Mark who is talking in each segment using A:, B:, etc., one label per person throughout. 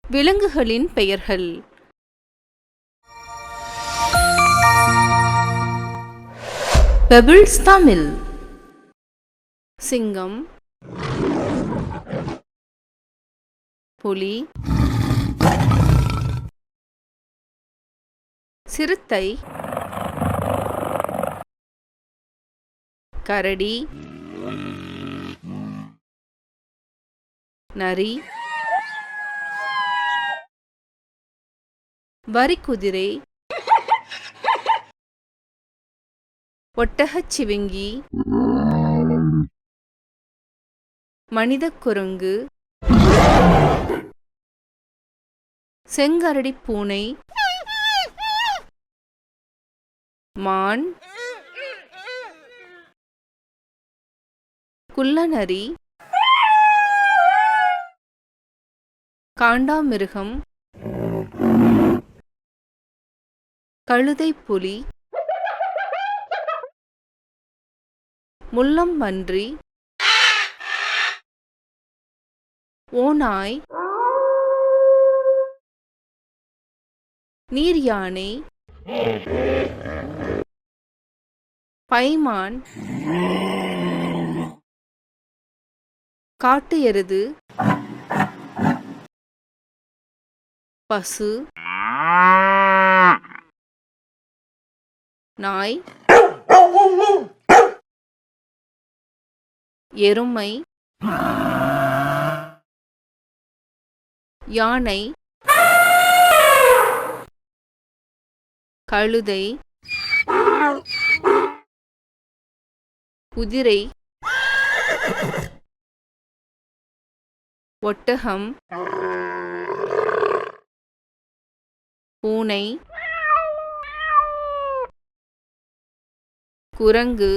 A: விலங்குகளின் பெயர்கள். பெபிள்ஸ் தமிழ். சிங்கம், புலி, சிறுத்தை, கரடி, நரி, வரிக்குதிரை, ஒட்டகச்சிவிங்கி, மனிதக் குரங்கு, செங்கரடி பூனை, மான், குள்ளநரி, காண்டாமிருகம், கழுதைப்புலி, முள்ளம்பன்றி, ஓநாய், நீர்யானை, பைமான், காட்டு எருது, பசு, நாய், எருமை, யானை, கழுதை, குதிரை, ஒட்டகம், பூனை, குரங்கு,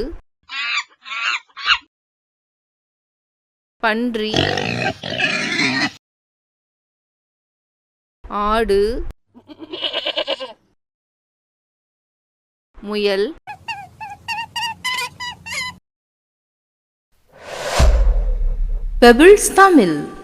A: பன்றி, ஆடு, முயல். பெபிள்ஸ் தமிழ்.